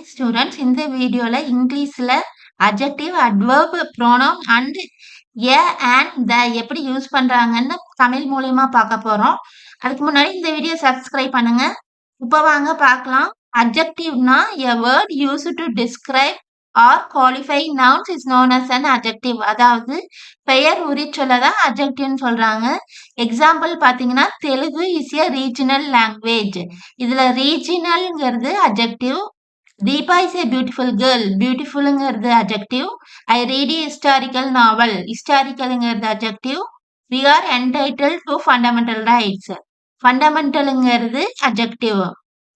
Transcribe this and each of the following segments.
Hi students, இந்த வீடியோல இங்கிலீஷ்ல adjective, adverb, pronoun and A and the எப்படி யூஸ் பண்றாங்கன்னு தமிழ் மூலியமா பார்க்க போறோம். அதுக்கு முன்னாடி இந்த வீடியோ சப்ஸ்கிரைப் பண்ணுங்க. இப்போ வாங்க பார்க்கலாம். அட்ஜெக்டிவ்னா a word used to describe or qualify nouns is known as an adjective. அதாவது பெயர் உரிச்சொல்லை தான் அட்ஜெக்டிவ்னு சொல்றாங்க. எக்ஸாம்பிள் பார்த்தீங்கன்னா Telugu is a regional language. இதுல ரீஜனல்ங்கிறது adjective. Deepa is a beautiful girl. Beautifulங்கிறது adjective. I read a historical novel. Historicalங்கிறது adjective. We are entitled to fundamental rights. Fundamentalங்கிறது adjective.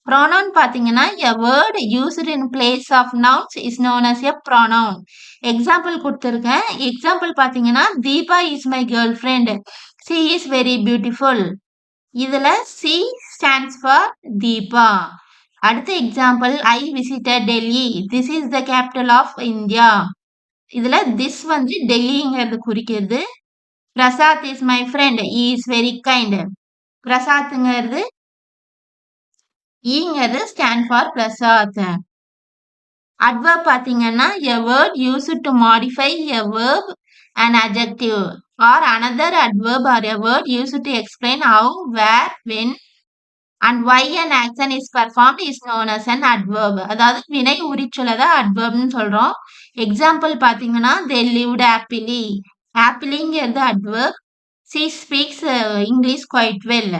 Pronoun பார்த்தீங்கன்னா a word used in place of nouns is known as a pronoun. Example கொடுத்திருக்கேன். Example பார்த்தீங்கன்னா Deepa is my girlfriend. She is very beautiful. இதுல C stands for Deepa. அடுத்த example I visited Delhi. This is the capital of India. இதுல this வந்து டெல்லிங்கிறது குறிக்கிறது. Prasad is my friend. He is very kind. பிரசாத்ங்கிறது ஈங்கிறது ஸ்டாண்ட் ஃபார் பிரசாத். அட்வர்ப் பார்த்தீங்கன்னா a word used to modify a verb, an adjective or another adverb or a word used to explain how, where, when and why an action is performed is known as an adverb. அதாவது வினை உரிச்சொல்லை தான் adverbனு சொல்றோம். Example பார்த்தீங்கன்னா they lived happily. happyங்கிறது adverb. she speaks English quite well.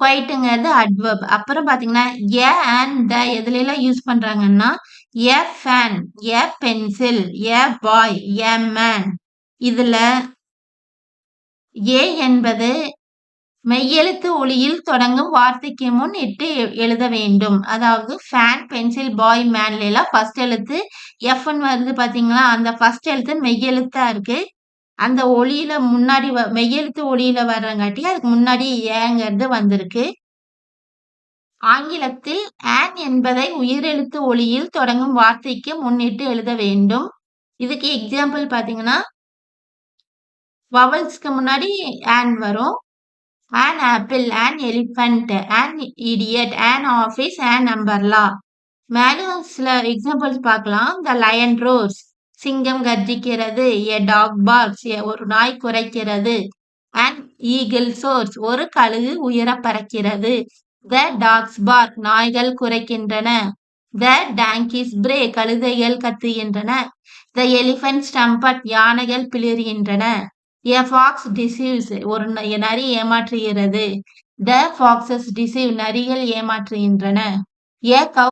quiteங்கிறது adverb. அப்புறம் பார்த்தீங்கன்னா a and the எதுலெல்லாம் use பண்றாங்கன்னா a fan, a pencil, a boy, a man. இதுல a என்பது மெய்யெழுத்து ஒலியில் தொடங்கும் வார்த்தைக்கு முன் இட்டு எழுத வேண்டும். அதாவது ஃபேன், பென்சில், பாய், மேன்ல எல்லாம் ஃபர்ஸ்ட் எழுத்து எஃப்னு வருது பாத்தீங்களா? அந்த ஃபர்ஸ்ட் எழுத்து மெய்யெழுத்தா இருக்கு. அந்த ஒலியில முன்னாடி மெய்யெழுத்து ஒலியில வர்றங்காட்டி அதுக்கு முன்னாடி ஏங்கிறது வந்திருக்கு. ஆங்கிலத்தில் ஆன் என்பதை உயிரெழுத்து ஒலியில் தொடங்கும் வார்த்தைக்கு முன்னிட்டு எழுத வேண்டும். இதுக்கு எக்ஸாம்பிள் பாத்தீங்கன்னா வவல்ஸ்க்கு முன்னாடி ஆன் வரும். an apple, an elephant, an idiot, an office, an umbrella. மேலும் சில எக்ஸாம்பிள்ஸ் பார்க்கலாம். the lion roars, சிங்கம் கர்ஜிக்கிறது. a dog barks, ஒரு நாய் குரைக்கிறது. an eagle soars, ஒரு கழுகு உயர பறக்கிறது. the dogs bark, நாய்கள் குரைக்கின்றன. the donkeys bray, கழுதைகள் கத்துகின்றன. the elephants trumpet, யானைகள் பிளிறுகின்றன. A fox deceives, ஒரு நரி ஏமாற்றுகிறது. The foxes deceive, நரிகள் ஏமாற்றுகின்றன. A cow